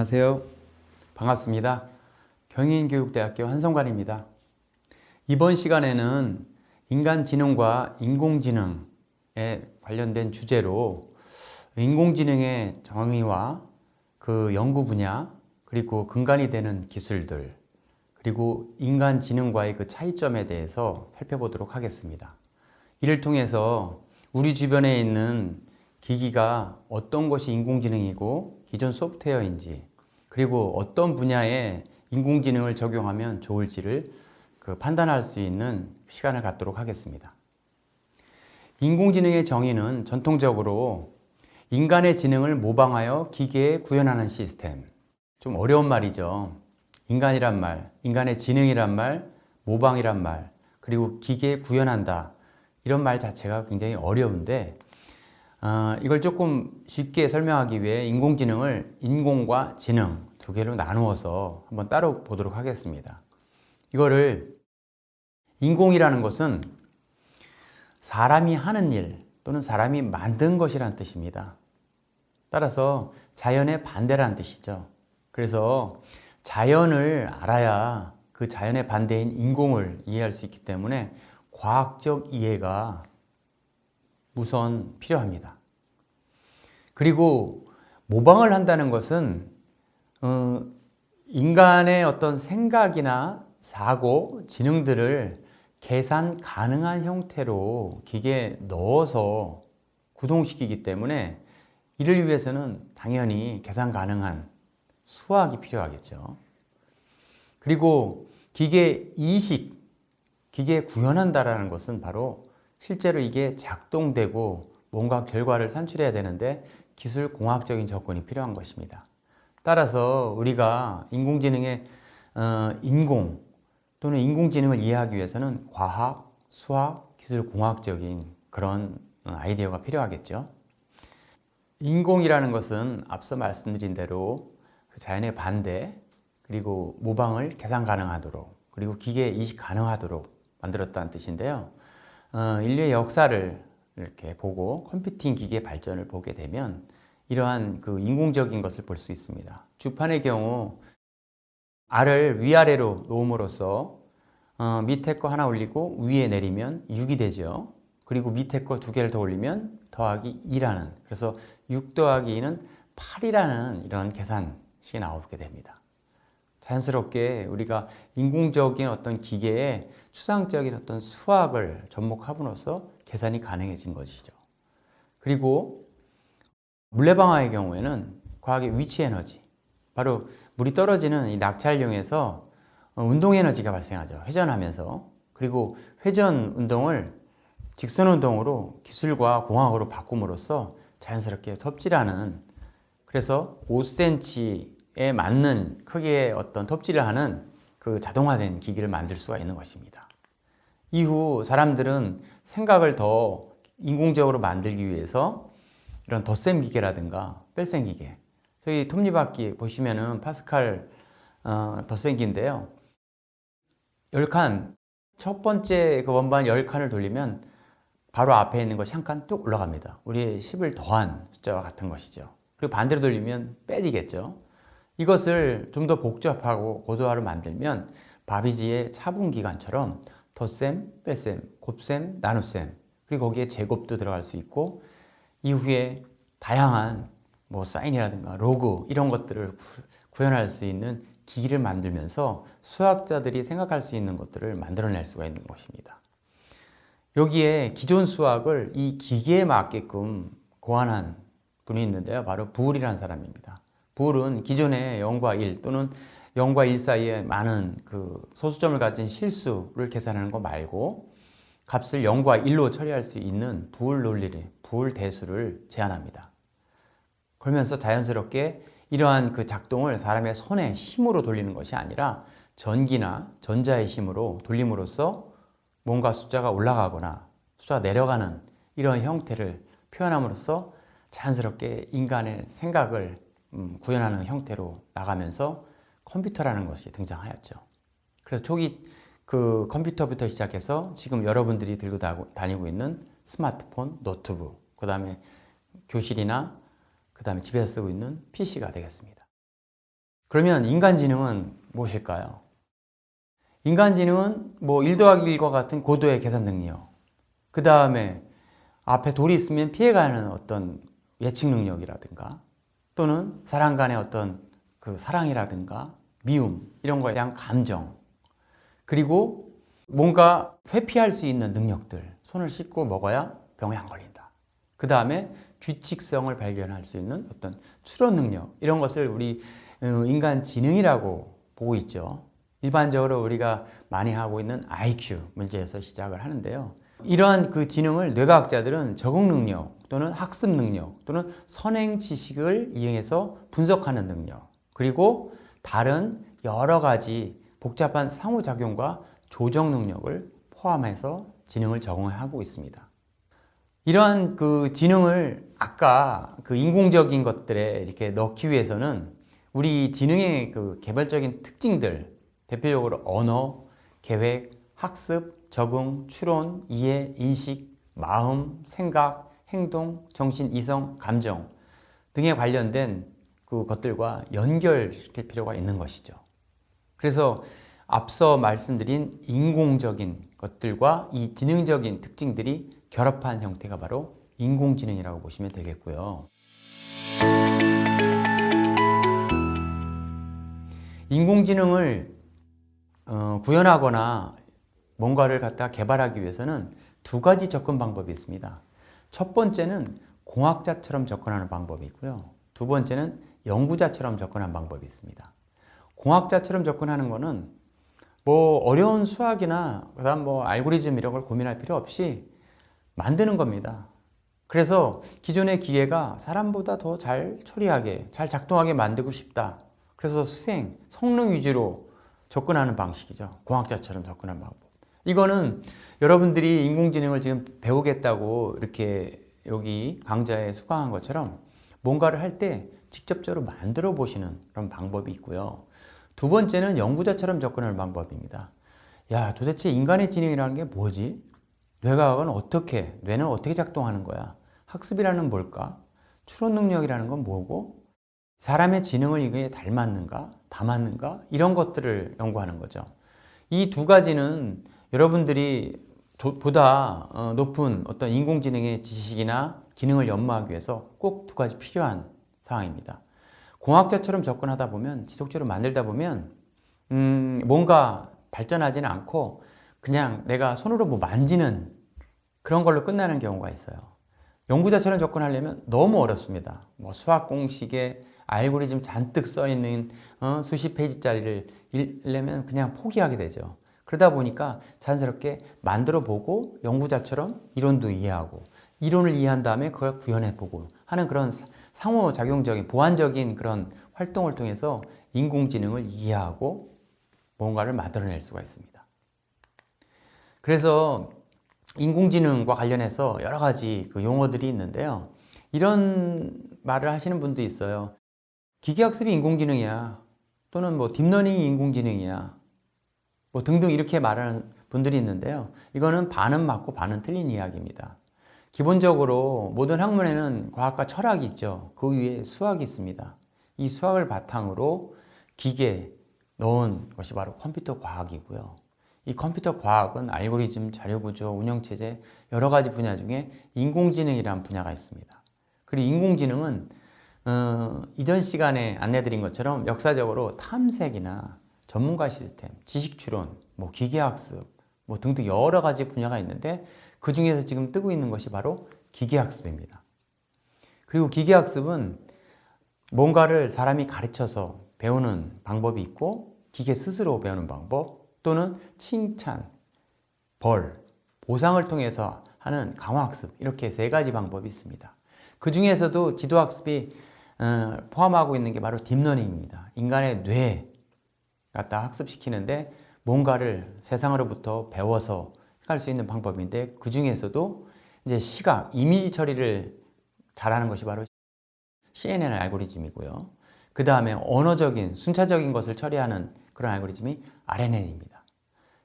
안녕하세요. 반갑습니다. 경인교육대학교 한성관입니다. 이번 시간에는 인간지능과 인공지능에 관련된 주제로 인공지능의 정의와 그 연구 분야, 그리고 근간이 되는 기술들, 그리고 인간지능과의 그 차이점에 대해서 살펴보도록 하겠습니다. 이를 통해서 우리 주변에 있는 기기가 어떤 것이 인공지능이고 기존 소프트웨어인지, 그리고 어떤 분야에 인공지능을 적용하면 좋을지를 판단할 수 있는 시간을 갖도록 하겠습니다. 인공지능의 정의는 전통적으로 인간의 지능을 모방하여 기계에 구현하는 시스템. 좀 어려운 말이죠. 인간이란 말, 인간의 지능이란 말, 모방이란 말, 그리고 기계에 구현한다. 이런 말 자체가 굉장히 어려운데 이걸 조금 쉽게 설명하기 위해 인공지능을 인공과 지능 두 개로 나누어서 한번 따로 보도록 하겠습니다. 이거를 인공이라는 것은 사람이 하는 일 또는 사람이 만든 것이라는 뜻입니다. 따라서 자연의 반대라는 뜻이죠. 그래서 자연을 알아야 그 자연의 반대인 인공을 이해할 수 있기 때문에 과학적 이해가 우선 필요합니다. 그리고 모방을 한다는 것은 인간의 어떤 생각이나 사고, 지능들을 계산 가능한 형태로 기계에 넣어서 구동시키기 때문에 이를 위해서는 당연히 계산 가능한 수학이 필요하겠죠. 그리고 기계 이식, 기계에 구현한다라는 것은 바로 실제로 이게 작동되고 뭔가 결과를 산출해야 되는데 기술 공학적인 접근이 필요한 것입니다. 따라서 우리가 인공지능의 인공 또는 인공지능을 이해하기 위해서는 과학, 수학, 기술 공학적인 그런 아이디어가 필요하겠죠. 인공이라는 것은 앞서 말씀드린 대로 그 자연의 반대, 그리고 모방을 계산 가능하도록, 그리고 기계 이식 가능하도록 만들었다는 뜻인데요. 인류의 역사를 이렇게 보고 컴퓨팅 기기의 발전을 보게 되면 이러한 그 인공적인 것을 볼 수 있습니다. 주판의 경우 알을 위아래로 놓음으로써 밑에 거 하나 올리고 위에 내리면 6이 되죠. 그리고 밑에 거 두 개를 더 올리면 더하기 2라는, 그래서 6 더하기 2는 8이라는 이런 계산식이 나오게 됩니다. 자연스럽게 우리가 인공적인 어떤 기계에 추상적인 어떤 수학을 접목함으로써 계산이 가능해진 것이죠. 그리고 물레방아의 경우에는 과학의 위치 에너지, 바로 물이 떨어지는 이 낙차를 이용해서 운동 에너지가 발생하죠. 회전하면서. 그리고 회전 운동을 직선 운동으로 기술과 공학으로 바꿈으로써 자연스럽게 톱질하는, 그래서 5cm에 맞는 크기의 어떤 톱질을 하는 그 자동화된 기기를 만들 수가 있는 것입니다. 이후 사람들은 생각을 더 인공적으로 만들기 위해서 이런 덧셈 기계라든가 뺄셈 기계, 저희 톱니바퀴 보시면은 파스칼 덧셈기인데요. 10칸, 첫 번째 그 원반 10칸을 돌리면 바로 앞에 있는 것이 한 칸 뚝 올라갑니다. 우리의 10을 더한 숫자와 같은 것이죠. 그리고 반대로 돌리면 빼지겠죠. 이것을 좀 더 복잡하고 고도화를 만들면 바비지의 차분기관처럼 덧셈, 뺄셈, 곱셈, 나눗셈, 그리고 거기에 제곱도 들어갈 수 있고, 이후에 다양한 뭐 사인이라든가 로그 이런 것들을 구현할 수 있는 기기를 만들면서 수학자들이 생각할 수 있는 것들을 만들어낼 수가 있는 것입니다. 여기에 기존 수학을 이 기계에 맞게끔 고안한 분이 있는데요. 바로 부울이라는 사람입니다. 부울은 기존의 0과 1 또는 0과 1 사이에 많은 그 소수점을 가진 실수를 계산하는 거 말고 값을 0과 1로 처리할 수 있는 부울 논리를, 부울 대수를 제안합니다. 그러면서 자연스럽게 이러한 그 작동을 사람의 손의 힘으로 돌리는 것이 아니라 전기나 전자의 힘으로 돌림으로써 뭔가 숫자가 올라가거나 숫자가 내려가는 이런 형태를 표현함으로써 자연스럽게 인간의 생각을 구현하는 형태로 나가면서 컴퓨터라는 것이 등장하였죠. 그래서 초기 그 컴퓨터부터 시작해서 지금 여러분들이 들고 다니고 있는 스마트폰, 노트북, 그 다음에 교실이나 그 다음에 집에서 쓰고 있는 PC가 되겠습니다. 그러면 인간지능은 무엇일까요? 인간지능은 뭐 1 더하기 1과 같은 고도의 계산 능력, 그 다음에 앞에 돌이 있으면 피해가는 어떤 예측 능력이라든가, 또는 사람 간의 어떤 그 사랑이라든가 미움, 이런 거에 대한 감정, 그리고 뭔가 회피할 수 있는 능력들, 손을 씻고 먹어야 병에 안 걸린다. 그 다음에 규칙성을 발견할 수 있는 어떤 추론 능력, 이런 것을 우리 인간 지능이라고 보고 있죠. 일반적으로 우리가 많이 하고 있는 IQ 문제에서 시작을 하는데요. 이러한 그 지능을 뇌과학자들은 적응 능력 또는 학습 능력 또는 선행 지식을 이용해서 분석하는 능력, 그리고 다른 여러 가지 복잡한 상호작용과 조정 능력을 포함해서 지능을 적응하고 있습니다. 이러한 그 지능을 아까 그 인공적인 것들에 이렇게 넣기 위해서는 우리 지능의 그 개별적인 특징들, 대표적으로 언어, 계획, 학습, 적응, 추론, 이해, 인식, 마음, 생각, 행동, 정신, 이성, 감정 등에 관련된 그 것들과 연결시킬 필요가 있는 것이죠. 그래서 앞서 말씀드린 인공적인 것들과 이 지능적인 특징들이 결합한 형태가 바로 인공지능이라고 보시면 되겠고요. 인공지능을 구현하거나 뭔가를 갖다 개발하기 위해서는 두 가지 접근 방법이 있습니다. 첫 번째는 공학자처럼 접근하는 방법이 있고요. 두 번째는 연구자처럼 접근하는 방법이 있습니다. 공학자처럼 접근하는 거는 뭐 어려운 수학이나 그다음 뭐 알고리즘 이런 걸 고민할 필요 없이 만드는 겁니다. 그래서 기존의 기계가 사람보다 더 잘 처리하게, 잘 작동하게 만들고 싶다. 그래서 수행, 성능 위주로 접근하는 방식이죠. 공학자처럼 접근하는 방법. 이거는 여러분들이 인공지능을 지금 배우겠다고 이렇게 여기 강좌에 수강한 것처럼 뭔가를 할 때 직접적으로 만들어 보시는 그런 방법이 있고요. 두 번째는 연구자처럼 접근하는 방법입니다. 야, 도대체 인간의 지능이라는 게 뭐지? 뇌는 어떻게 작동하는 거야? 학습이라는 뭘까? 추론 능력이라는 건 뭐고? 사람의 지능을 이게 닮았는가? 담았는가? 이런 것들을 연구하는 거죠. 이 두 가지는 여러분들이 보다 높은 어떤 인공지능의 지식이나 기능을 연마하기 위해서 꼭 두 가지 필요한 상황입니다. 공학자처럼 접근하다 보면, 지속적으로 만들다 보면 뭔가 발전하지는 않고 그냥 내가 손으로 뭐 만지는 그런 걸로 끝나는 경우가 있어요. 연구자처럼 접근하려면 너무 어렵습니다. 뭐 수학 공식에 알고리즘 잔뜩 써있는 수십 페이지짜리를 읽려면 그냥 포기하게 되죠. 그러다 보니까 자연스럽게 만들어 보고 연구자처럼 이론도 이해하고 이론을 이해한 다음에 그걸 구현해 보고 하는 그런 상호작용적인 보완적인 그런 활동을 통해서 인공지능을 이해하고 뭔가를 만들어낼 수가 있습니다. 그래서 인공지능과 관련해서 여러 가지 그 용어들이 있는데요. 이런 말을 하시는 분도 있어요. 기계학습이 인공지능이야. 또는 뭐 딥러닝이 인공지능이야. 뭐 등등 이렇게 말하는 분들이 있는데요. 이거는 반은 맞고 반은 틀린 이야기입니다. 기본적으로 모든 학문에는 과학과 철학이 있죠. 그 위에 수학이 있습니다. 이 수학을 바탕으로 기계에 넣은 것이 바로 컴퓨터 과학이고요. 이 컴퓨터 과학은 알고리즘, 자료구조, 운영체제 여러 가지 분야 중에 인공지능이라는 분야가 있습니다. 그리고 인공지능은 이전 시간에 안내드린 것처럼 역사적으로 탐색이나 전문가 시스템, 지식추론, 뭐 기계학습 뭐 등등 여러 가지 분야가 있는데 그 중에서 지금 뜨고 있는 것이 바로 기계학습입니다. 그리고 기계학습은 뭔가를 사람이 가르쳐서 배우는 방법이 있고 기계 스스로 배우는 방법 또는 칭찬, 벌, 보상을 통해서 하는 강화학습 이렇게 세 가지 방법이 있습니다. 그 중에서도 지도학습이 포함하고 있는 게 바로 딥러닝입니다. 인간의 뇌 갖다 학습시키는데 뭔가를 세상으로부터 배워서 할 수 있는 방법인데 그 중에서도 이제 시각, 이미지 처리를 잘하는 것이 바로 CNN 알고리즘이고요. 그 다음에 언어적인, 순차적인 것을 처리하는 그런 알고리즘이 RNN입니다.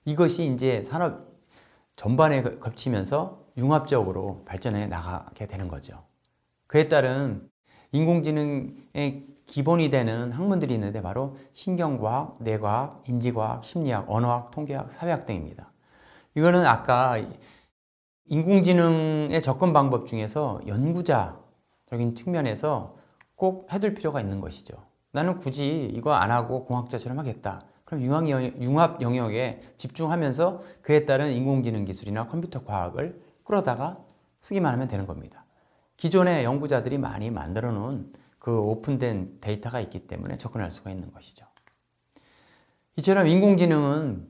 이것이 이제 산업 전반에 겹치면서 융합적으로 발전해 나가게 되는 거죠. 그에 따른 인공지능의 기본이 되는 학문들이 있는데 바로 신경과학, 뇌과학, 인지과학, 심리학, 언어학, 통계학, 사회학 등입니다. 이거는 아까 인공지능의 접근 방법 중에서 연구자적인 측면에서 꼭 해둘 필요가 있는 것이죠. 나는 굳이 이거 안 하고 공학자처럼 하겠다. 그럼 융합 영역에 집중하면서 그에 따른 인공지능 기술이나 컴퓨터 과학을 끌어다가 쓰기만 하면 되는 겁니다. 기존의 연구자들이 많이 만들어 놓은 그 오픈된 데이터가 있기 때문에 접근할 수가 있는 것이죠. 이처럼 인공지능은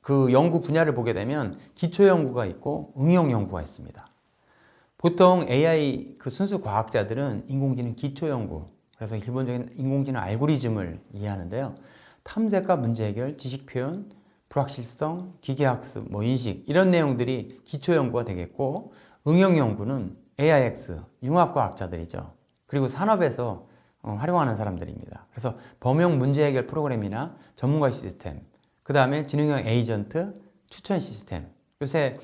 그 연구 분야를 보게 되면 기초 연구가 있고 응용 연구가 있습니다. 보통 AI 그 순수 과학자들은 인공지능 기초 연구, 그래서 기본적인 인공지능 알고리즘을 이해하는데요. 탐색과 문제 해결, 지식 표현, 불확실성, 기계학습, 인식 이런 내용들이 기초 연구가 되겠고, 응용 연구는 AIX, 융합과학자들이죠. 그리고 산업에서 활용하는 사람들입니다. 그래서 범용 문제 해결 프로그램이나 전문가 시스템, 그 다음에 지능형 에이전트, 추천 시스템. 요새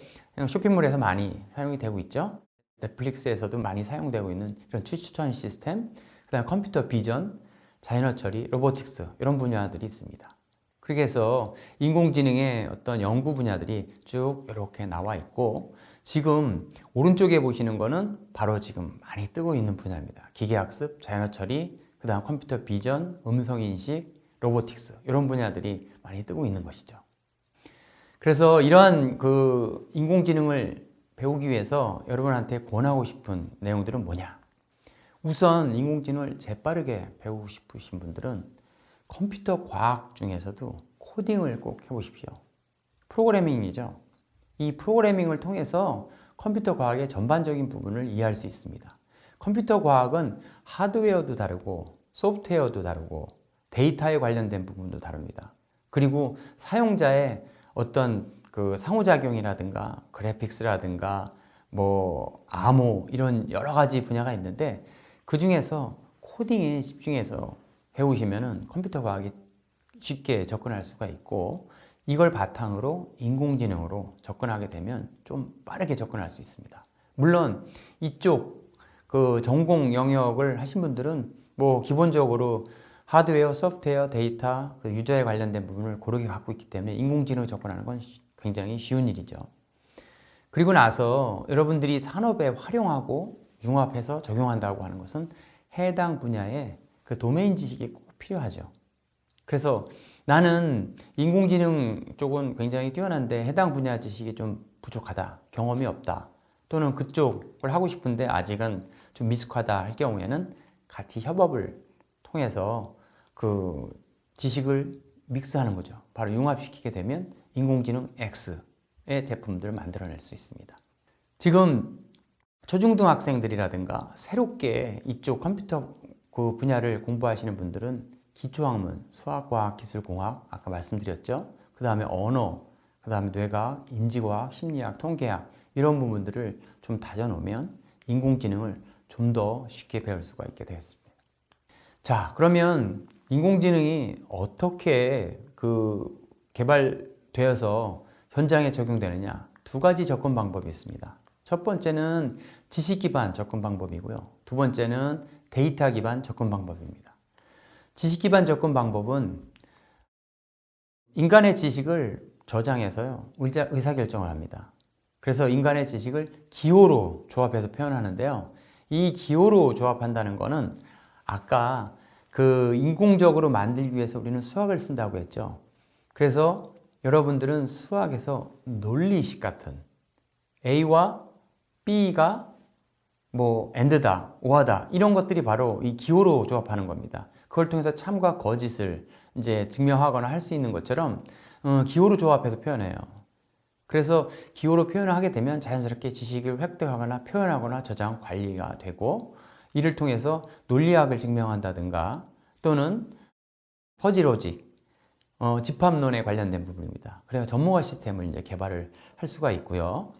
쇼핑몰에서 많이 사용이 되고 있죠. 넷플릭스에서도 많이 사용되고 있는 이런 추천 시스템, 그 다음에 컴퓨터 비전, 자연어 처리, 로보틱스 이런 분야들이 있습니다. 그렇게 해서 인공지능의 어떤 연구 분야들이 쭉 이렇게 나와 있고, 지금 오른쪽에 보시는 거는 바로 지금 많이 뜨고 있는 분야입니다. 기계학습, 자연어 처리, 그 다음 컴퓨터 비전, 음성인식, 로보틱스 이런 분야들이 많이 뜨고 있는 것이죠. 그래서 이러한 그 인공지능을 배우기 위해서 여러분한테 권하고 싶은 내용들은 뭐냐? 우선 인공지능을 재빠르게 배우고 싶으신 분들은 컴퓨터 과학 중에서도 코딩을 꼭 해보십시오. 프로그래밍이죠. 이 프로그래밍을 통해서 컴퓨터 과학의 전반적인 부분을 이해할 수 있습니다. 컴퓨터 과학은 하드웨어도 다르고 소프트웨어도 다르고 데이터에 관련된 부분도 다릅니다. 그리고 사용자의 어떤 그 상호작용이라든가 그래픽스라든가 암호 이런 여러 가지 분야가 있는데, 그 중에서 코딩에 집중해서 배우시면은 컴퓨터 과학이 쉽게 접근할 수가 있고, 이걸 바탕으로 인공지능으로 접근하게 되면 좀 빠르게 접근할 수 있습니다. 물론 이쪽 그 전공 영역을 하신 분들은 기본적으로 하드웨어, 소프트웨어, 데이터, 그 유저에 관련된 부분을 고르게 갖고 있기 때문에 인공지능을 접근하는 건 굉장히 쉬운 일이죠. 그리고 나서 여러분들이 산업에 활용하고 융합해서 적용한다고 하는 것은 해당 분야의 그 도메인 지식이 꼭 필요하죠. 그래서 나는 인공지능 쪽은 굉장히 뛰어난데 해당 분야 지식이 좀 부족하다, 경험이 없다, 또는 그쪽을 하고 싶은데 아직은 좀 미숙하다 할 경우에는 같이 협업을 통해서 그 지식을 믹스하는 거죠. 바로 융합시키게 되면 인공지능 X의 제품들을 만들어낼 수 있습니다. 지금 초중등학생들이라든가 새롭게 이쪽 컴퓨터 그 분야를 공부하시는 분들은 기초학문, 수학, 과학, 기술, 공학 아까 말씀드렸죠. 그 다음에 언어, 그 다음에 뇌과학, 인지과학, 심리학, 통계학 이런 부분들을 좀 다져놓으면 인공지능을 좀 더 쉽게 배울 수가 있게 되겠습니다. 자, 그러면 인공지능이 어떻게 그 개발되어서 현장에 적용되느냐? 두 가지 접근 방법이 있습니다. 첫 번째는 지식 기반 접근 방법이고요. 두 번째는 데이터 기반 접근 방법입니다. 지식 기반 접근 방법은 인간의 지식을 저장해서요, 의사결정을 합니다. 그래서 인간의 지식을 기호로 조합해서 표현하는데요. 이 기호로 조합한다는 거는 아까 그 인공적으로 만들기 위해서 우리는 수학을 쓴다고 했죠. 그래서 여러분들은 수학에서 논리식 같은 A와 B가 AND다, OR다 이런 것들이 바로 이 기호로 조합하는 겁니다. 그걸 통해서 참과 거짓을 이제 증명하거나 할 수 있는 것처럼 기호로 조합해서 표현해요. 그래서 기호로 표현을 하게 되면 자연스럽게 지식을 획득하거나 표현하거나 저장 관리가 되고, 이를 통해서 논리학을 증명한다든가 또는 퍼지 로직, 집합론에 관련된 부분입니다. 그래서 전문가 시스템을 이제 개발을 할 수가 있고요.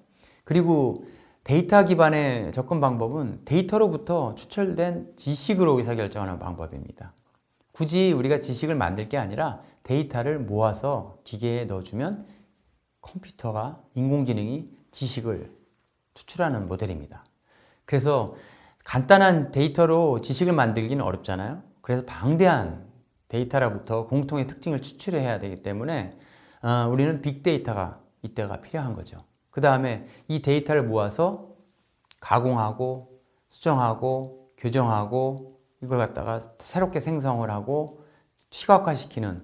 그리고 데이터 기반의 접근 방법은 데이터로부터 추출된 지식으로 의사결정하는 방법입니다. 굳이 우리가 지식을 만들 게 아니라 데이터를 모아서 기계에 넣어주면 인공지능이 지식을 추출하는 모델입니다. 그래서 간단한 데이터로 지식을 만들기는 어렵잖아요. 그래서 방대한 데이터로부터 공통의 특징을 추출해야 되기 때문에 우리는 빅데이터가 이때가 필요한 거죠. 그 다음에 이 데이터를 모아서 가공하고 수정하고 교정하고 이걸 갖다가 새롭게 생성을 하고 시각화시키는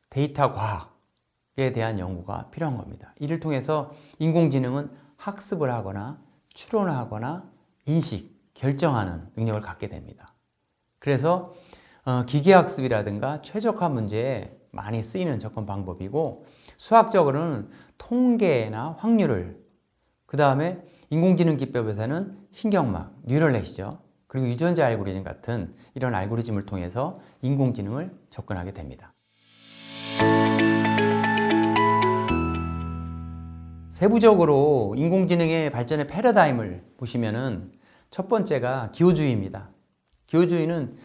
데이터 과학에 대한 연구가 필요한 겁니다. 이를 통해서 인공지능은 학습을 하거나 추론을 하거나 인식, 결정하는 능력을 갖게 됩니다. 그래서 기계학습이라든가 최적화 문제에 많이 쓰이는 접근 방법이고, 수학적으로는 통계나 확률을, 그 다음에 인공지능 기법에서는 신경막, 뉴럴넷이죠. 그리고 유전자 알고리즘 같은 이런 알고리즘을 통해서 인공지능을 접근하게 됩니다. 세부적으로 인공지능의 발전의 패러다임을 보시면은 첫 번째가 기호주의입니다. 기호주의는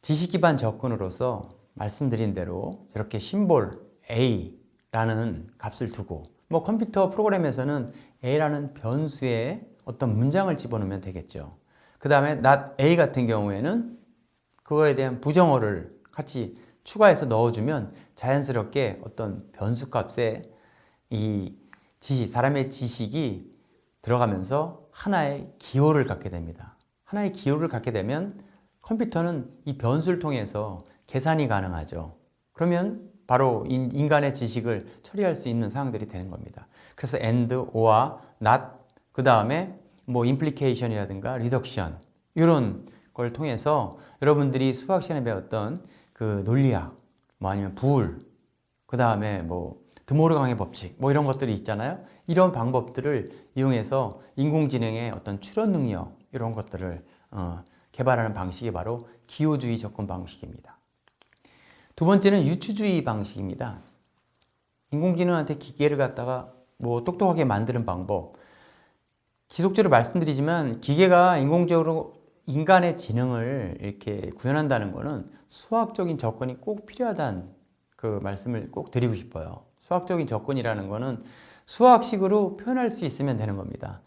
지식 기반 접근으로서 말씀드린 대로 이렇게 심볼 A라는 값을 두고, 뭐 컴퓨터 프로그램에서는 A라는 변수에 어떤 문장을 집어넣으면 되겠죠. 그 다음에 not A 같은 경우에는 그거에 대한 부정어를 같이 추가해서 넣어주면 자연스럽게 어떤 변수 값에 이 지식, 사람의 지식이 들어가면서 하나의 기호를 갖게 됩니다. 하나의 기호를 갖게 되면 컴퓨터는 이 변수를 통해서 계산이 가능하죠. 그러면 바로 인간의 지식을 처리할 수 있는 상황들이 되는 겁니다. 그래서 and, or, not, 그 다음에 뭐 implication이라든가 reduction 이런 걸 통해서 여러분들이 수학 시간에 배웠던 그 논리학, 뭐 아니면 부울, 그 다음에 뭐 드모르강의 법칙, 뭐 이런 것들이 있잖아요. 이런 방법들을 이용해서 인공지능의 어떤 추론 능력 이런 것들을 개발하는 방식이 바로 기호주의 접근 방식입니다. 두 번째는 유추주의 방식입니다. 인공지능한테 기계를 갖다가 뭐 똑똑하게 만드는 방법. 지속적으로 말씀드리지만 기계가 인공적으로 인간의 지능을 이렇게 구현한다는 것은 수학적인 접근이 꼭 필요하다는 그 말씀을 꼭 드리고 싶어요. 수학적인 접근이라는 것은 수학식으로 표현할 수 있으면 되는 겁니다.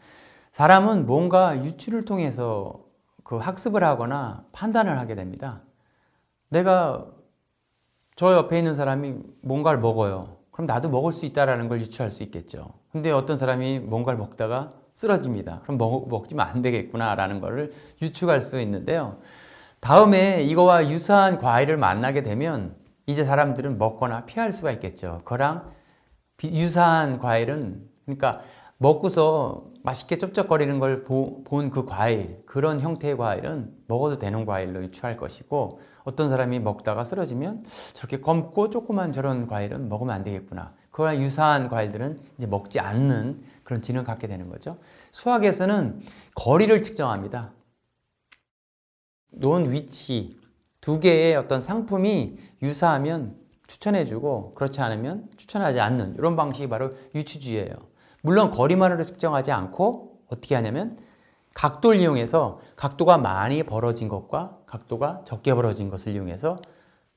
사람은 뭔가 유추를 통해서 그 학습을 하거나 판단을 하게 됩니다. 내가 저 옆에 있는 사람이 뭔가를 먹어요. 그럼 나도 먹을 수 있다는 걸 유추할 수 있겠죠. 근데 어떤 사람이 뭔가를 먹다가 쓰러집니다. 그럼 먹지면 안 되겠구나라는 거를 유추할 수 있는데요. 다음에 이거와 유사한 과일을 만나게 되면 이제 사람들은 먹거나 피할 수가 있겠죠. 그거랑 유사한 과일은, 그러니까 먹고서 맛있게 쩝쩝거리는 걸 본 그 과일, 그런 형태의 과일은 먹어도 되는 과일로 유추할 것이고, 어떤 사람이 먹다가 쓰러지면 저렇게 검고 조그만 저런 과일은 먹으면 안 되겠구나. 그거랑 유사한 과일들은 이제 먹지 않는 그런 지능을 갖게 되는 거죠. 수학에서는 거리를 측정합니다. 놓은 위치, 두 개의 어떤 상품이 유사하면 추천해주고 그렇지 않으면 추천하지 않는 이런 방식이 바로 유추주의예요. 물론 거리만으로 측정하지 않고 어떻게 하냐면 각도를 이용해서 각도가 많이 벌어진 것과 각도가 적게 벌어진 것을 이용해서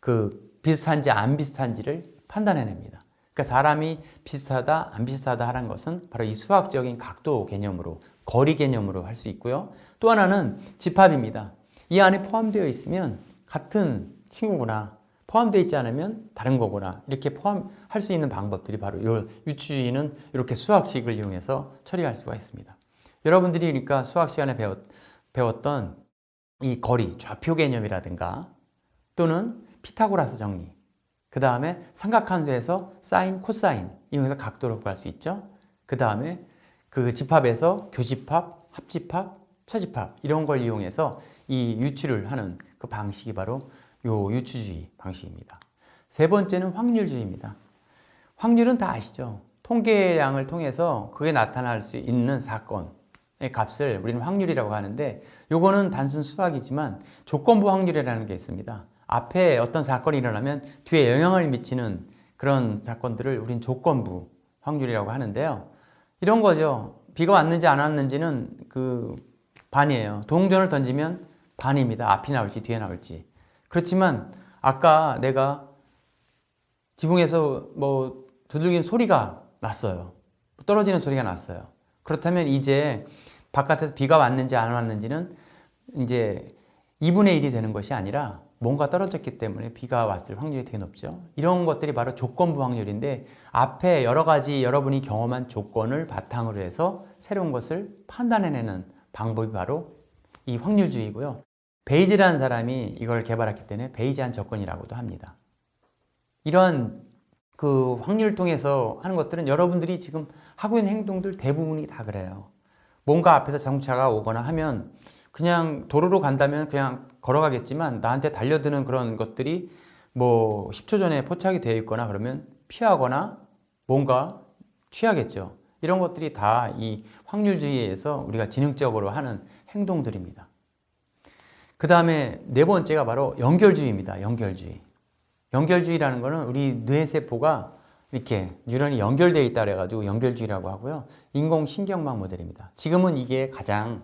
그 비슷한지 안 비슷한지를 판단해냅니다. 그러니까 사람이 비슷하다 안 비슷하다 하는 것은 바로 이 수학적인 각도 개념으로, 거리 개념으로 할 수 있고요. 또 하나는 집합입니다. 이 안에 포함되어 있으면 같은 친구구나, 포함되어 있지 않으면 다른 거구나, 이렇게 포함할 수 있는 방법들이 바로 이 유추주의는 이렇게 수학식을 이용해서 처리할 수가 있습니다. 여러분들이 그러니까 수학 시간에 배웠던 이 거리, 좌표 개념이라든가 또는 피타고라스 정리, 그 다음에 삼각함수에서 사인, 코사인 이용해서 각도를 구할 수 있죠. 그 다음에 그 집합에서 교집합, 합집합, 처집합 이런 걸 이용해서 이 유추를 하는 그 방식이 바로 요 유추주의 방식입니다. 세 번째는 확률주의입니다. 확률은 다 아시죠? 통계량을 통해서 그게 나타날 수 있는 사건의 값을 우리는 확률이라고 하는데, 요거는 단순 수학이지만 조건부 확률이라는 게 있습니다. 앞에 어떤 사건이 일어나면 뒤에 영향을 미치는 그런 사건들을 우린 조건부 확률이라고 하는데요. 이런 거죠. 비가 왔는지 안 왔는지는 그 반이에요. 동전을 던지면 반입니다. 앞이 나올지 뒤에 나올지. 그렇지만 아까 내가 지붕에서 뭐 두들기는 소리가 났어요. 떨어지는 소리가 났어요. 그렇다면 이제 바깥에서 비가 왔는지 안 왔는지는 이제 2분의 1이 되는 것이 아니라 뭔가 떨어졌기 때문에 비가 왔을 확률이 되게 높죠. 이런 것들이 바로 조건부 확률인데 앞에 여러 가지 여러분이 경험한 조건을 바탕으로 해서 새로운 것을 판단해내는 방법이 바로 이 확률주의고요. 베이지라는 사람이 이걸 개발했기 때문에 베이지안 접근이라고도 합니다. 이런 그 확률을 통해서 하는 것들은 여러분들이 지금 하고 있는 행동들 대부분이 다 그래요. 뭔가 앞에서 자동차가 오거나 하면 그냥 도로로 간다면 그냥 걸어가겠지만 나한테 달려드는 그런 것들이 뭐 10초 전에 포착이 되어 있거나 그러면 피하거나 뭔가 취하겠죠. 이런 것들이 다 이 확률주의에서 우리가 지능적으로 하는 행동들입니다. 그 다음에 네 번째가 바로 연결주의입니다. 연결주의. 연결주의라는 거는 우리 뇌세포가 이렇게 뉴런이 연결되어 있다 그래가지고 연결주의라고 하고요. 인공신경망 모델입니다. 지금은 이게 가장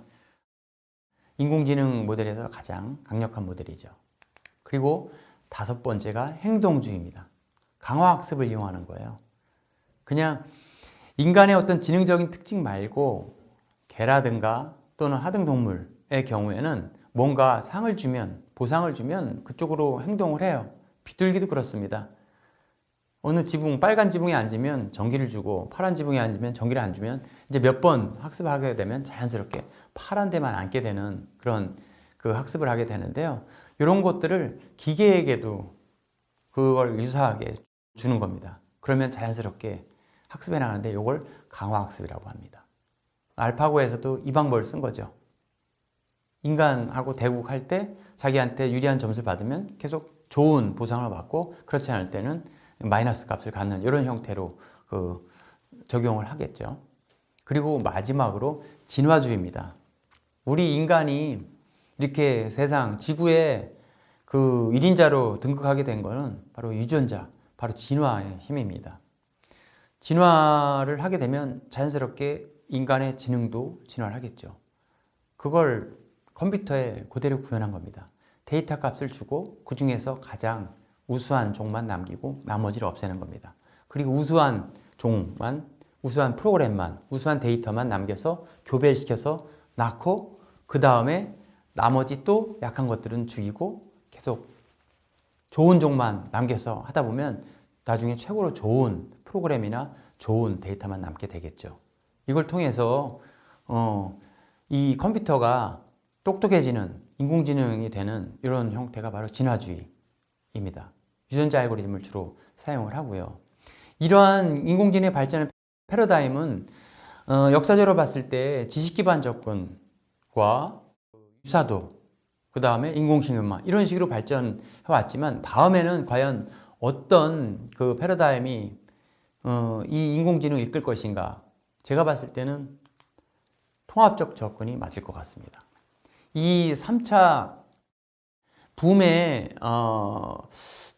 인공지능 모델에서 가장 강력한 모델이죠. 그리고 다섯 번째가 행동주의입니다. 강화학습을 이용하는 거예요. 그냥 인간의 어떤 지능적인 특징 말고 개라든가 또는 하등동물의 경우에는 뭔가 상을 주면, 보상을 주면 그쪽으로 행동을 해요. 비둘기도 그렇습니다. 어느 지붕, 빨간 지붕에 앉으면 전기를 주고 파란 지붕에 앉으면 전기를 안 주면 이제 몇 번 학습하게 되면 자연스럽게 파란 데만 앉게 되는 그런 그 학습을 하게 되는데요. 이런 것들을 기계에게도 그걸 유사하게 주는 겁니다. 그러면 자연스럽게 학습해 나가는데 이걸 강화학습이라고 합니다. 알파고에서도 이 방법을 쓴 거죠. 인간하고 대국할 때 자기한테 유리한 점수를 받으면 계속 좋은 보상을 받고 그렇지 않을 때는 마이너스 값을 갖는 이런 형태로 그 적용을 하겠죠. 그리고 마지막으로 진화주의입니다. 우리 인간이 이렇게 세상 지구에 그 1인자로 등극하게 된 거는 바로 유전자, 바로 진화의 힘입니다. 진화를 하게 되면 자연스럽게 인간의 지능도 진화를 하겠죠. 그걸 컴퓨터에 그대로 구현한 겁니다. 데이터 값을 주고 그 중에서 가장 우수한 종만 남기고 나머지를 없애는 겁니다. 그리고 우수한 종만, 우수한 프로그램만, 우수한 데이터만 남겨서 교배시켜서 낳고 그 다음에 나머지 또 약한 것들은 죽이고 계속 좋은 종만 남겨서 하다 보면 나중에 최고로 좋은 프로그램이나 좋은 데이터만 남게 되겠죠. 이걸 통해서 이 컴퓨터가 똑똑해지는 인공지능이 되는 이런 형태가 바로 진화주의입니다. 유전자 알고리즘을 주로 사용을 하고요. 이러한 인공지능의 발전의 패러다임은 역사적으로 봤을 때 지식기반 접근과 유사도, 그 다음에 인공신경망 이런 식으로 발전해 왔지만 다음에는 과연 어떤 그 패러다임이 이 인공지능을 이끌 것인가? 제가 봤을 때는 통합적 접근이 맞을 것 같습니다. 이 3차 붐의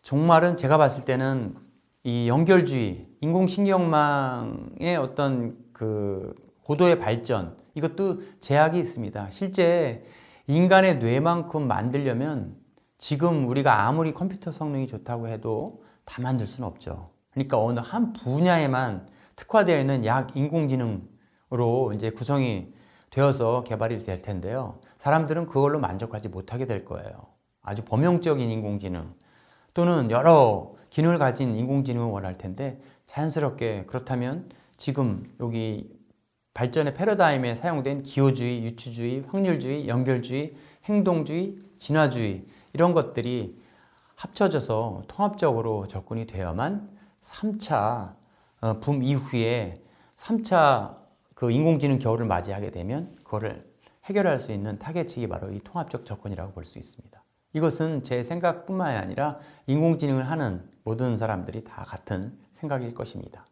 종말은 제가 봤을 때는 이 연결주의, 인공신경망의 어떤 그 고도의 발전, 이것도 제약이 있습니다. 실제 인간의 뇌만큼 만들려면 지금 우리가 아무리 컴퓨터 성능이 좋다고 해도 다 만들 수는 없죠. 그러니까 어느 한 분야에만 특화되어 있는 약 인공지능으로 이제 구성이 되어서 개발이 될 텐데요. 사람들은 그걸로 만족하지 못하게 될 거예요. 아주 범용적인 인공지능 또는 여러 기능을 가진 인공지능을 원할 텐데 자연스럽게 그렇다면 지금 여기 발전의 패러다임에 사용된 기호주의, 유추주의, 확률주의, 연결주의, 행동주의, 진화주의 이런 것들이 합쳐져서 통합적으로 접근이 되어야만 3차 붐 이후에 3차 그 인공지능 겨울을 맞이하게 되면 그거를 해결할 수 있는 타겟책이 바로 이 통합적 접근이라고 볼 수 있습니다. 이것은 제 생각뿐만 아니라 인공지능을 하는 모든 사람들이 다 같은 생각일 것입니다.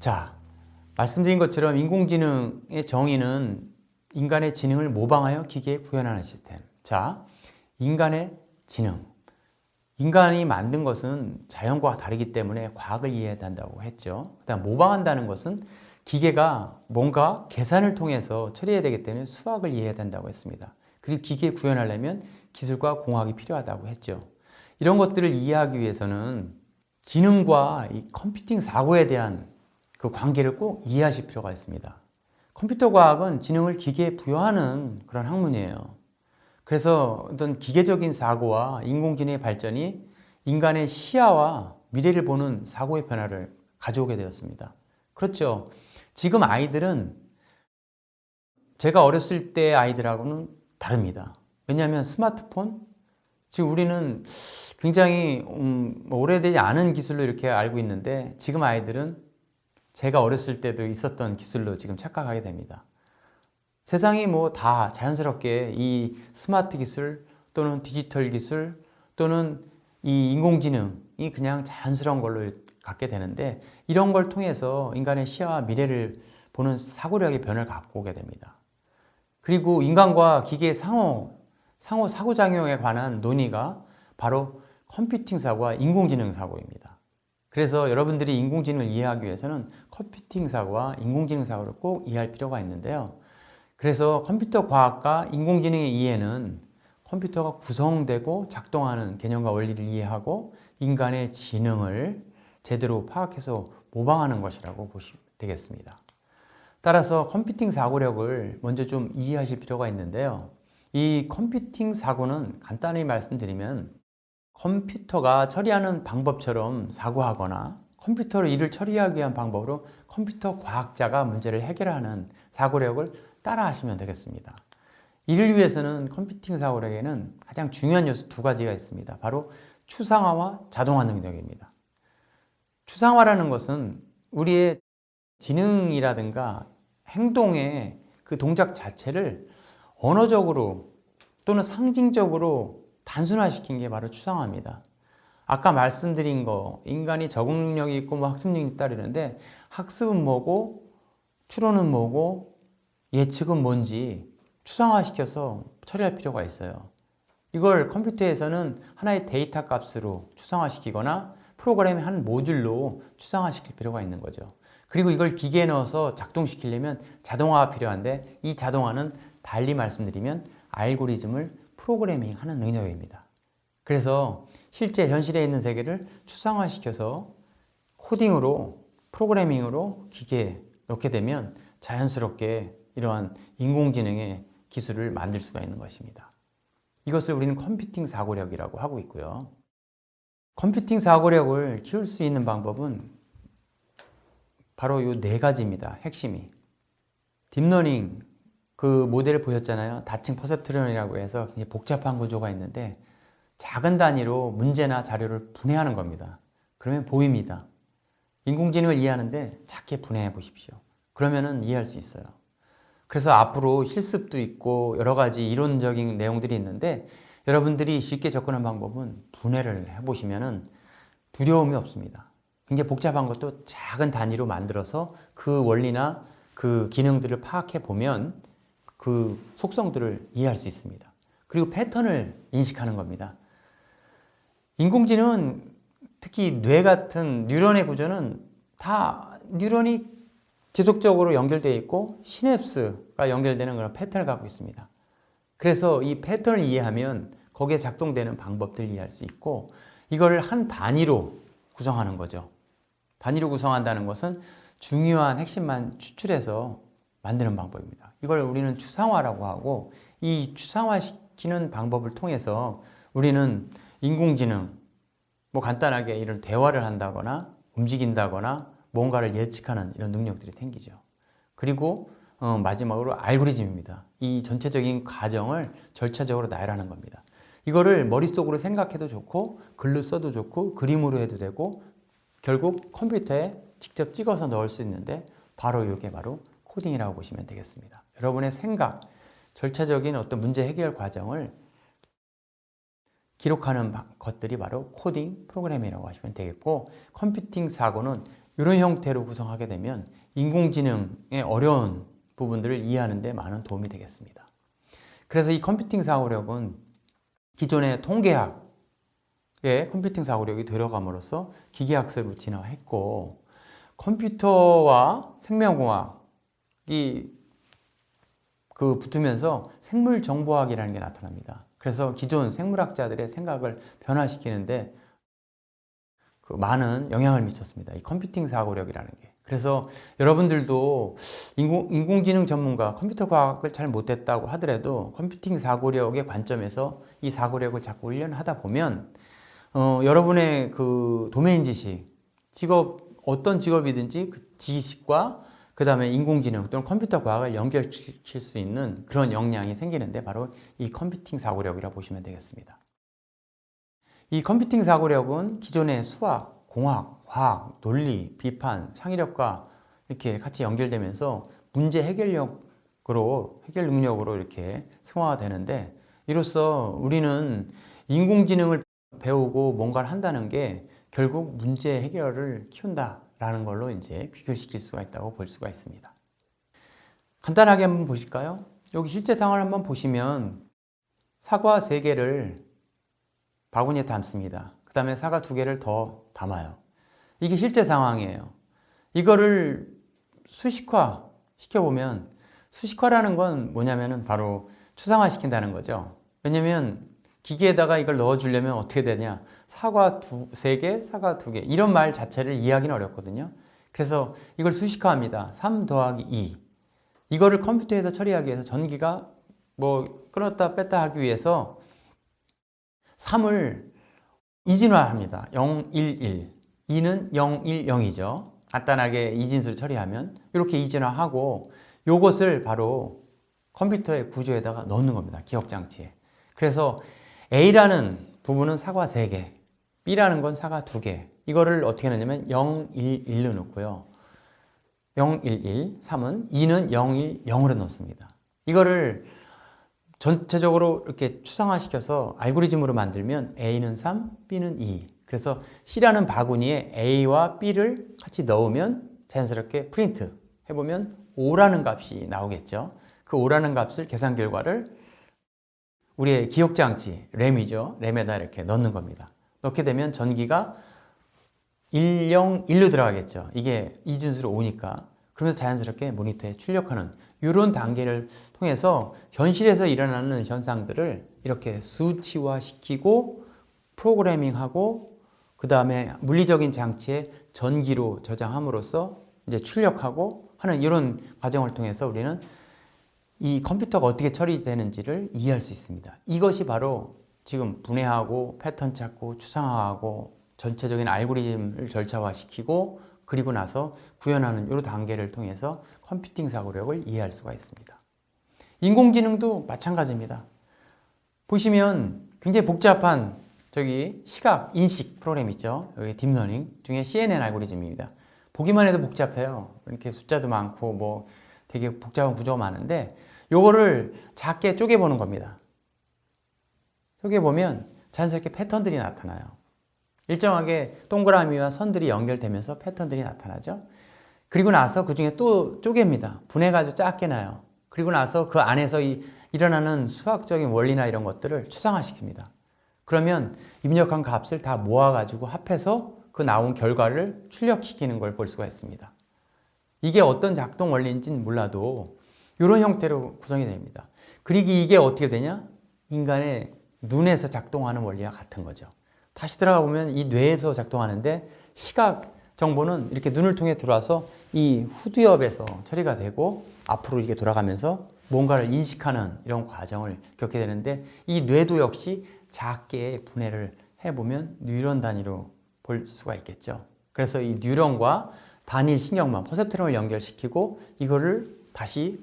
자, 말씀드린 것처럼 인공지능의 정의는 인간의 지능을 모방하여 기계에 구현하는 시스템. 자, 인간의 지능. 인간이 만든 것은 자연과 다르기 때문에 과학을 이해해야 한다고 했죠. 그다음 모방한다는 것은 기계가 뭔가 계산을 통해서 처리해야 되기 때문에 수학을 이해해야 된다고 했습니다. 그리고 기계에 구현하려면 기술과 공학이 필요하다고 했죠. 이런 것들을 이해하기 위해서는 지능과 이 컴퓨팅 사고에 대한 그 관계를 꼭 이해하실 필요가 있습니다. 컴퓨터 과학은 지능을 기계에 부여하는 그런 학문이에요. 그래서 어떤 기계적인 사고와 인공지능의 발전이 인간의 시야와 미래를 보는 사고의 변화를 가져오게 되었습니다. 그렇죠. 지금 아이들은 제가 어렸을 때 아이들하고는 다릅니다. 왜냐하면 스마트폰, 지금 우리는 굉장히 오래되지 않은 기술로 이렇게 알고 있는데 지금 아이들은 제가 어렸을 때도 있었던 기술로 지금 착각하게 됩니다. 세상이 뭐 다 자연스럽게 이 스마트 기술 또는 디지털 기술 또는 이 인공지능이 그냥 자연스러운 걸로 갖게 되는데 이런 걸 통해서 인간의 시야와 미래를 보는 사고력의 변화를 갖고 오게 됩니다. 그리고 인간과 기계의 상호 상호작용에 관한 논의가 바로 컴퓨팅 사고와 인공지능 사고입니다. 그래서 여러분들이 인공지능을 이해하기 위해서는 컴퓨팅 사고와 인공지능 사고를 꼭 이해할 필요가 있는데요. 그래서 컴퓨터 과학과 인공지능의 이해는 컴퓨터가 구성되고 작동하는 개념과 원리를 이해하고 인간의 지능을 제대로 파악해서 모방하는 것이라고 보시면 되겠습니다. 따라서 컴퓨팅 사고력을 먼저 좀 이해하실 필요가 있는데요. 이 컴퓨팅 사고는 간단히 말씀드리면 컴퓨터가 처리하는 방법처럼 사고하거나 컴퓨터로 일을 처리하기 위한 방법으로 컴퓨터 과학자가 문제를 해결하는 사고력을 따라 하시면 되겠습니다. 이를 위해서는 컴퓨팅 사고력에는 가장 중요한 요소 두 가지가 있습니다. 바로 추상화와 자동화 능력입니다. 추상화라는 것은 우리의 지능이라든가 행동의 그 동작 자체를 언어적으로 또는 상징적으로 단순화시킨 게 바로 추상화입니다. 아까 말씀드린 거 인간이 적응 능력이 있고 뭐 학습 능력이 있다 그러는데 학습은 뭐고 추론은 뭐고 예측은 뭔지 추상화시켜서 처리할 필요가 있어요. 이걸 컴퓨터에서는 하나의 데이터 값으로 추상화시키거나 프로그램의 한 모듈로 추상화시킬 필요가 있는 거죠. 그리고 이걸 기계에 넣어서 작동시키려면 자동화가 필요한데 이 자동화는 달리 말씀드리면 알고리즘을 프로그래밍하는 능력입니다. 그래서 실제 현실에 있는 세계를 추상화시켜서 코딩으로 프로그래밍으로 기계에 넣게 되면 자연스럽게 이러한 인공지능의 기술을 만들 수가 있는 것입니다. 이것을 우리는 컴퓨팅 사고력이라고 하고 있고요. 컴퓨팅 사고력을 키울 수 있는 방법은 바로 이 네 가지입니다. 핵심이. 딥러닝 그 모델을 보셨잖아요. 다층 퍼셉트론이라고 해서 굉장히 복잡한 구조가 있는데 작은 단위로 문제나 자료를 분해하는 겁니다. 그러면 보입니다. 인공지능을 이해하는데 작게 분해해 보십시오. 그러면은 이해할 수 있어요. 그래서 앞으로 실습도 있고 여러 가지 이론적인 내용들이 있는데 여러분들이 쉽게 접근하는 방법은 분해를 해보시면은 두려움이 없습니다. 굉장히 복잡한 것도 작은 단위로 만들어서 그 원리나 그 기능들을 파악해 보면 그 속성들을 이해할 수 있습니다. 그리고 패턴을 인식하는 겁니다. 인공지능은 특히 뇌 같은 뉴런의 구조는 다 뉴런이 지속적으로 연결되어 있고 시냅스가 연결되는 그런 패턴을 갖고 있습니다. 그래서 이 패턴을 이해하면 거기에 작동되는 방법들을 이해할 수 있고 이걸 한 단위로 구성하는 거죠. 단위로 구성한다는 것은 중요한 핵심만 추출해서 만드는 방법입니다. 이걸 우리는 추상화라고 하고 이 추상화시키는 방법을 통해서 우리는 인공지능, 뭐 간단하게 이런 대화를 한다거나 움직인다거나 뭔가를 예측하는 이런 능력들이 생기죠. 그리고 마지막으로 알고리즘입니다. 이 전체적인 과정을 절차적으로 나열하는 겁니다. 이거를 머릿속으로 생각해도 좋고 글로 써도 좋고 그림으로 해도 되고 결국 컴퓨터에 직접 찍어서 넣을 수 있는데 바로 이게 바로 코딩이라고 보시면 되겠습니다. 여러분의 생각, 절차적인 어떤 문제 해결 과정을 기록하는 것들이 바로 코딩 프로그램이라고 하시면 되겠고 컴퓨팅 사고는 이런 형태로 구성하게 되면 인공지능의 어려운 부분들을 이해하는 데 많은 도움이 되겠습니다. 그래서 이 컴퓨팅 사고력은 기존의 통계학의 컴퓨팅 사고력이 들어감으로써 기계학습으로 진화했고 컴퓨터와 생명공학이 붙으면서 생물정보학이라는 게 나타납니다. 그래서 기존 생물학자들의 생각을 변화시키는데 그 많은 영향을 미쳤습니다. 이 컴퓨팅 사고력이라는 게. 그래서 여러분들도 인공지능 전문가, 컴퓨터 과학을 잘 못했다고 하더라도 컴퓨팅 사고력의 관점에서 이 사고력을 자꾸 훈련하다 보면 여러분의 그 도메인 지식, 어떤 직업이든지 그 지식과 그 다음에 인공지능 또는 컴퓨터 과학을 연결시킬 수 있는 그런 역량이 생기는데 바로 이 컴퓨팅 사고력이라고 보시면 되겠습니다. 이 컴퓨팅 사고력은 기존의 수학, 공학, 과학, 논리, 비판, 창의력과 이렇게 같이 연결되면서 문제 해결 능력으로 이렇게 승화가 되는데, 이로써 우리는 인공지능을 배우고 뭔가를 한다는 게 결국 문제 해결을 키운다라는 걸로 이제 귀결시킬 수가 있다고 볼 수가 있습니다. 간단하게 한번 보실까요? 여기 실제 상황을 한번 보시면 사과 3개를 바구니에 담습니다. 그 다음에 사과 2개를 더 담아요. 이게 실제 상황이에요. 이거를 수식화 시켜보면, 수식화라는 건 뭐냐면은 바로 추상화 시킨다는 거죠. 왜냐면 기계에다가 이걸 넣어주려면 어떻게 되냐, 사과 3개, 사과 2개 이런 말 자체를 이해하기는 어렵거든요. 그래서 이걸 수식화합니다. 3 더하기 2. 이거를 컴퓨터에서 처리하기 위해서 전기가 뭐 끊었다 뺐다 하기 위해서 3을 이진화합니다. 0, 1, 1. 2는 0, 1, 0이죠. 간단하게 이진수를 처리하면 이렇게 이진화하고 요것을 바로 컴퓨터의 구조에다가 넣는 겁니다. 기억장치에. 그래서 A라는 부분은 사과 3개, B라는 건 사과 2개. 이거를 어떻게 넣냐면 0, 1, 1로 넣고요. 0, 1, 1, 3은 2는 0, 1, 0으로 넣습니다. 이거를 전체적으로 이렇게 추상화시켜서 알고리즘으로 만들면 A는 3, B는 2. 그래서 C라는 바구니에 A와 B를 같이 넣으면 자연스럽게 프린트 해보면 5라는 값이 나오겠죠. 그 5라는 값을 계산 결과를 우리의 기억장치, 램이죠. 램에다 이렇게 넣는 겁니다. 넣게 되면 전기가 101로 들어가겠죠. 이게 이진수로 오니까. 그러면서 자연스럽게 모니터에 출력하는 이런 단계를 통해서 현실에서 일어나는 현상들을 이렇게 수치화시키고 프로그래밍하고 그 다음에 물리적인 장치에 전기로 저장함으로써 이제 출력하고 하는 이런 과정을 통해서 우리는 이 컴퓨터가 어떻게 처리되는지를 이해할 수 있습니다. 이것이 바로 지금 분해하고 패턴 찾고 추상화하고 전체적인 알고리즘을 절차화시키고 그리고 나서 구현하는 이런 단계를 통해서 컴퓨팅 사고력을 이해할 수가 있습니다. 인공지능도 마찬가지입니다. 보시면 굉장히 복잡한 시각, 인식 프로그램 있죠. 여기 딥러닝 중에 CNN 알고리즘입니다. 보기만 해도 복잡해요. 이렇게 숫자도 많고 뭐 되게 복잡한 구조가 많은데 요거를 작게 쪼개보는 겁니다. 쪼개보면 자연스럽게 패턴들이 나타나요. 일정하게 동그라미와 선들이 연결되면서 패턴들이 나타나죠. 그리고 나서 그 중에 또 쪼갭니다. 분해가지고 작게 나요. 그리고 나서 그 안에서 일어나는 수학적인 원리나 이런 것들을 추상화시킵니다. 그러면 입력한 값을 다 모아가지고 합해서 그 나온 결과를 출력시키는 걸 볼 수가 있습니다. 이게 어떤 작동 원리인지는 몰라도 이런 형태로 구성이 됩니다. 그리고 이게 어떻게 되냐? 인간의 눈에서 작동하는 원리와 같은 거죠. 다시 들어가 보면 이 뇌에서 작동하는데 시각 정보는 이렇게 눈을 통해 들어와서 이 후두엽에서 처리가 되고 앞으로 이렇게 돌아가면서 뭔가를 인식하는 이런 과정을 겪게 되는데 이 뇌도 역시 작게 분해를 해보면 뉴런 단위로 볼 수가 있겠죠. 그래서 이 뉴런과 단일 신경망, 퍼셉트론을 연결시키고 이거를 다시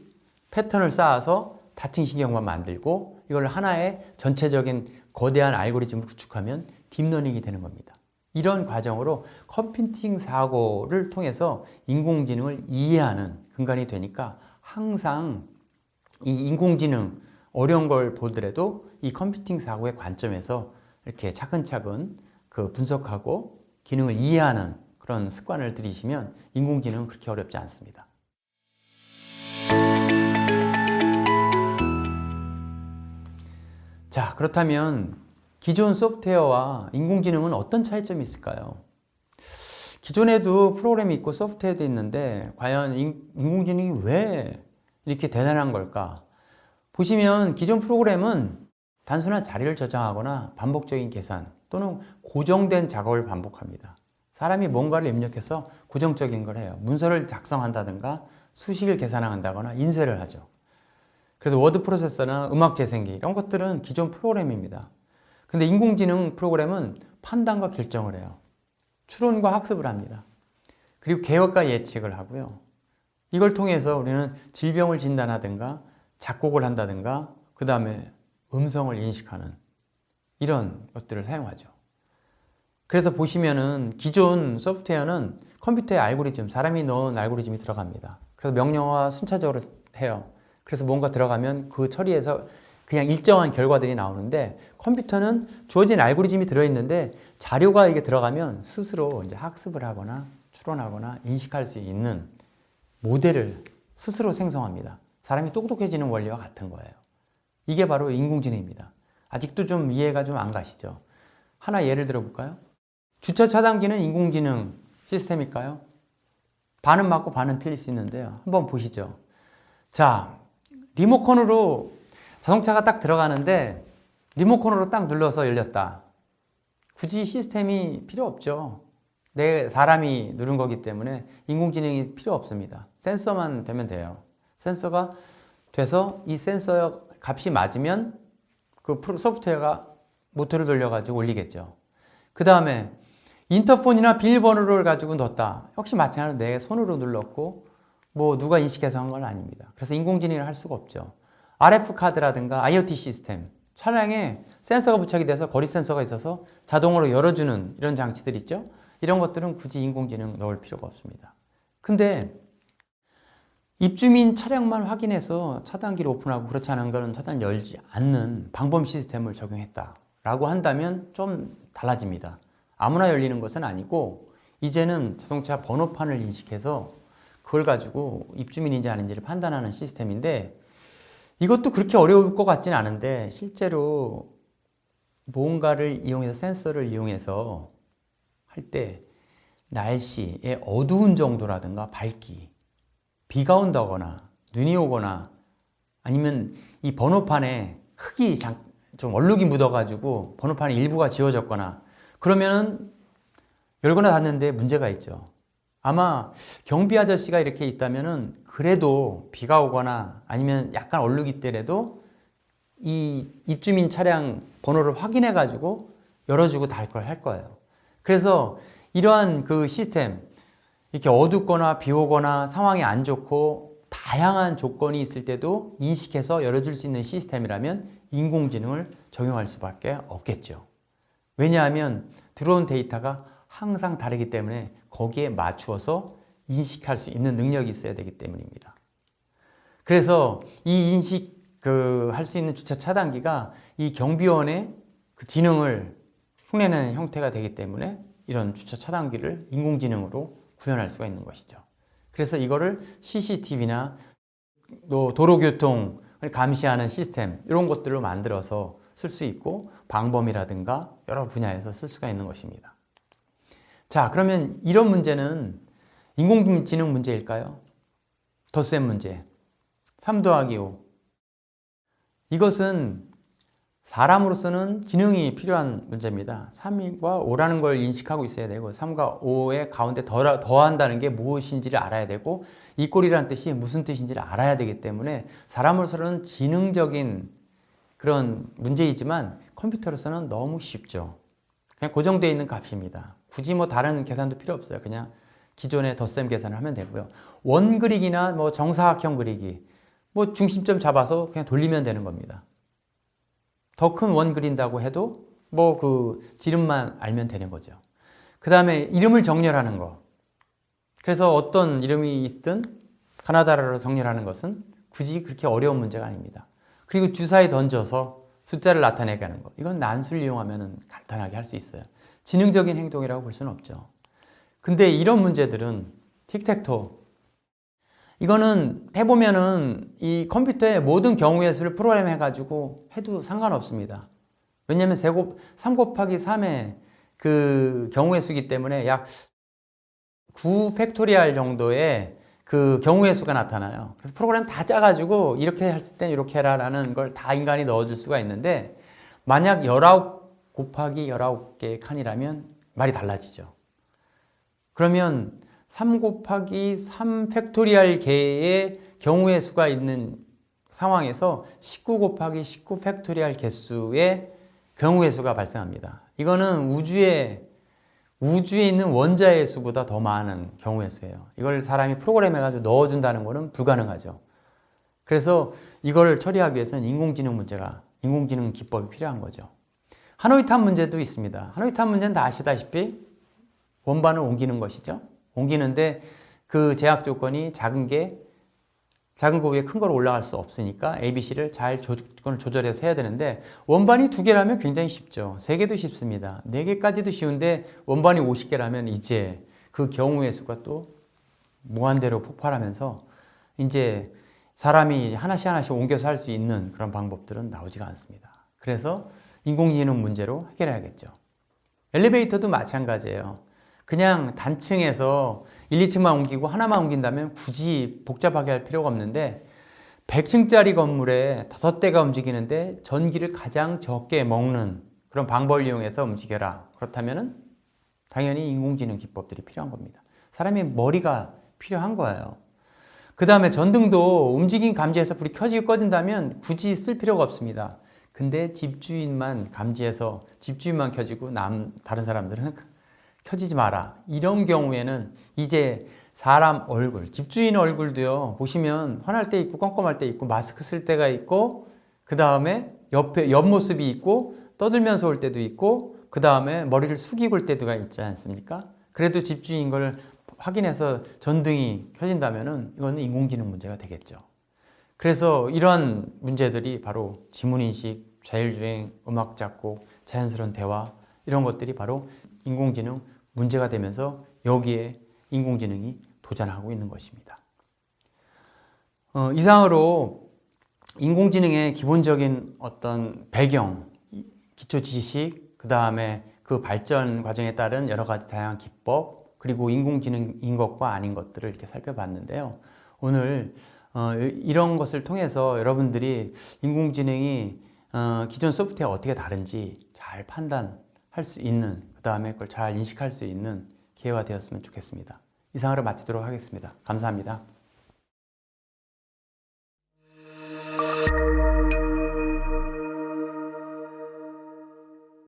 패턴을 쌓아서 다층 신경만 만들고 이걸 하나의 전체적인 거대한 알고리즘을 구축하면 딥러닝이 되는 겁니다. 이런 과정으로 컴퓨팅 사고를 통해서 인공지능을 이해하는 근간이 되니까 항상 이 인공지능 어려운 걸 보더라도 이 컴퓨팅 사고의 관점에서 이렇게 차근차근 그 분석하고 기능을 이해하는 그런 습관을 들이시면 인공지능은 그렇게 어렵지 않습니다. 자, 그렇다면 기존 소프트웨어와 인공지능은 어떤 차이점이 있을까요? 기존에도 프로그램이 있고 소프트웨어도 있는데 과연 인공지능이 왜 이렇게 대단한 걸까? 보시면 기존 프로그램은 단순한 자리를 저장하거나 반복적인 계산 또는 고정된 작업을 반복합니다. 사람이 뭔가를 입력해서 고정적인 걸 해요. 문서를 작성한다든가 수식을 계산한다거나 인쇄를 하죠. 그래서 워드 프로세서나 음악 재생기 이런 것들은 기존 프로그램입니다. 근데 인공지능 프로그램은 판단과 결정을 해요. 추론과 학습을 합니다. 그리고 계획과 예측을 하고요. 이걸 통해서 우리는 질병을 진단하든가 작곡을 한다든가 그 다음에 음성을 인식하는 이런 것들을 사용하죠. 그래서 보시면은 기존 소프트웨어는 컴퓨터의 알고리즘, 사람이 넣은 알고리즘이 들어갑니다. 그래서 명령어와 순차적으로 해요. 그래서 뭔가 들어가면 그 처리해서 그냥 일정한 결과들이 나오는데 컴퓨터는 주어진 알고리즘이 들어있는데 자료가 이게 들어가면 스스로 이제 학습을 하거나 추론하거나 인식할 수 있는 모델을 스스로 생성합니다. 사람이 똑똑해지는 원리와 같은 거예요. 이게 바로 인공지능입니다. 아직도 좀 이해가 좀 안 가시죠? 하나 예를 들어 볼까요? 주차 차단기는 인공지능 시스템일까요? 반은 맞고 반은 틀릴 수 있는데요. 한번 보시죠. 자, 리모컨으로 자동차가 딱 들어가는데 리모컨으로 딱 눌러서 열렸다. 굳이 시스템이 필요 없죠. 내 사람이 누른 거기 때문에 인공지능이 필요 없습니다. 센서만 되면 돼요. 센서가 돼서 이 센서 값이 맞으면 그 소프트웨어가 모터를 돌려가지고 올리겠죠. 그 다음에 인터폰이나 비밀번호를 가지고 넣었다. 역시 마찬가지로 내 손으로 눌렀고 뭐 누가 인식해서 한 건 아닙니다. 그래서 인공지능을 할 수가 없죠. RF카드라든가 IoT 시스템, 차량에 센서가 부착이 돼서 거리 센서가 있어서 자동으로 열어주는 이런 장치들 있죠. 이런 것들은 굳이 인공지능 넣을 필요가 없습니다. 근데 입주민 차량만 확인해서 차단기를 오픈하고 그렇지 않은 거는 차단 열지 않는 방범 시스템을 적용했다라고 한다면 좀 달라집니다. 아무나 열리는 것은 아니고 이제는 자동차 번호판을 인식해서 그걸 가지고 입주민인지 아닌지를 판단하는 시스템인데 이것도 그렇게 어려울 것 같지는 않은데 실제로 뭔가를 이용해서 센서를 이용해서 할 때 날씨의 어두운 정도라든가 밝기, 비가 온다거나 눈이 오거나 아니면 이 번호판에 흙이 좀 얼룩이 묻어가지고 번호판의 일부가 지워졌거나 그러면은 열거나 닫는데 문제가 있죠. 아마 경비 아저씨가 이렇게 있다면은 그래도 비가 오거나 아니면 약간 얼룩이 있더라도 이 입주민 차량 번호를 확인해 가지고 열어주고 닫을 걸 할 거예요. 그래서 이러한 그 시스템 이렇게 어둡거나 비 오거나 상황이 안 좋고 다양한 조건이 있을 때도 인식해서 열어줄 수 있는 시스템이라면 인공지능을 적용할 수밖에 없겠죠. 왜냐하면 들어온 데이터가 항상 다르기 때문에 거기에 맞추어서 인식할 수 있는 능력이 있어야 되기 때문입니다. 그래서 이 할 수 있는 주차 차단기가 이 경비원의 그 지능을 흉내내는 형태가 되기 때문에 이런 주차 차단기를 인공지능으로 구현할 수가 있는 것이죠. 그래서 이거를 CCTV나 또 도로교통을 감시하는 시스템 이런 것들로 만들어서 쓸 수 있고 방범이라든가 여러 분야에서 쓸 수가 있는 것입니다. 자, 그러면 이런 문제는 인공지능 문제일까요? 덧셈 문제. 3 더하기 5. 이것은 사람으로서는 지능이 필요한 문제입니다. 3과 5라는 걸 인식하고 있어야 되고 3과 5의 가운데 더한다는 게 무엇인지를 알아야 되고 이 꼴이라는 뜻이 무슨 뜻인지를 알아야 되기 때문에 사람으로서는 지능적인 그런 문제이지만 컴퓨터로서는 너무 쉽죠. 그냥 고정되어 있는 값입니다. 굳이 뭐 다른 계산도 필요 없어요. 그냥 기존의 덧셈 계산을 하면 되고요. 원 그리기나 뭐 정사각형 그리기 뭐 중심점 잡아서 그냥 돌리면 되는 겁니다. 더 큰 원 그린다고 해도 뭐 그 지름만 알면 되는 거죠. 그 다음에 이름을 정렬하는 거. 그래서 어떤 이름이 있든 가나다라로 정렬하는 것은 굳이 그렇게 어려운 문제가 아닙니다. 그리고 주사에 던져서 숫자를 나타내게 하는 거. 이건 난수를 이용하면 간단하게 할 수 있어요. 지능적인 행동이라고 볼 수는 없죠. 근데 이런 문제들은 틱택토. 이거는 해보면은 이 컴퓨터의 모든 경우의 수를 프로그램 해가지고 해도 상관없습니다. 왜냐면 3 곱하기 3의 그 경우의 수이기 때문에 약 9 팩토리얼 정도의 그 경우의 수가 나타나요. 그래서 프로그램 다 짜가지고 이렇게 했을 땐 이렇게 해라 라는 걸 다 인간이 넣어줄 수가 있는데 만약 19 곱하기 19개의 칸이라면 말이 달라지죠. 그러면 3 곱하기 3 팩토리얼 개의 경우의 수가 있는 상황에서 19 곱하기 19 팩토리얼 개수의 경우의 수가 발생합니다. 이거는 우주에 있는 원자의 수보다 더 많은 경우의 수예요. 이걸 사람이 프로그램해가지고 넣어준다는 것은 불가능하죠. 그래서 이걸 처리하기 위해서는 인공지능 기법이 필요한 거죠. 하노이탑 문제도 있습니다. 하노이탑 문제는 다 아시다시피 원반을 옮기는 것이죠. 옮기는데 그 제약 조건이 작은 거 위에 큰 거로 올라갈 수 없으니까 ABC를 잘 조절해서 해야 되는데 원반이 2개라면 굉장히 쉽죠. 3개도 쉽습니다. 4개까지도 쉬운데 원반이 50개라면 이제 그 경우의 수가 또 무한대로 폭발하면서 이제 사람이 하나씩 옮겨서 할 수 있는 그런 방법들은 나오지가 않습니다. 그래서 인공지능 문제로 해결해야겠죠. 엘리베이터도 마찬가지예요. 그냥 단층에서 1, 2층만 옮기고 하나만 옮긴다면 굳이 복잡하게 할 필요가 없는데 100층짜리 건물에 5대가 움직이는데 전기를 가장 적게 먹는 그런 방법을 이용해서 움직여라. 그렇다면 당연히 인공지능 기법들이 필요한 겁니다. 사람의 머리가 필요한 거예요. 그 다음에 전등도 움직임 감지해서 불이 켜지고 꺼진다면 굳이 쓸 필요가 없습니다. 근데 집주인만 감지해서 집주인만 켜지고 다른 사람들은 켜지지 마라. 이런 경우에는 이제 사람 얼굴, 집주인 얼굴도요, 보시면 화날 때 있고 껌껌할 때 있고 마스크 쓸 때가 있고 그 다음에 옆모습이 있고 떠들면서 올 때도 있고 그 다음에 머리를 숙이고 올 때도 있지 않습니까? 그래도 집주인 걸 확인해서 전등이 켜진다면은 이거는 인공지능 문제가 되겠죠. 그래서 이런 문제들이 바로 지문인식, 자율주행, 음악 작곡, 자연스러운 대화 이런 것들이 바로 인공지능 문제가 되면서 여기에 인공지능이 도전하고 있는 것입니다. 이상으로 인공지능의 기본적인 어떤 배경, 기초 지식, 그 다음에 그 발전 과정에 따른 여러 가지 다양한 기법, 그리고 인공지능인 것과 아닌 것들을 이렇게 살펴봤는데요. 오늘 이런 것을 통해서 여러분들이 인공지능이 기존 소프트웨어가 어떻게 다른지 잘 판단할 수 있는, 그 다음에 그걸 잘 인식할 수 있는 기회가 되었으면 좋겠습니다. 이상으로 마치도록 하겠습니다. 감사합니다.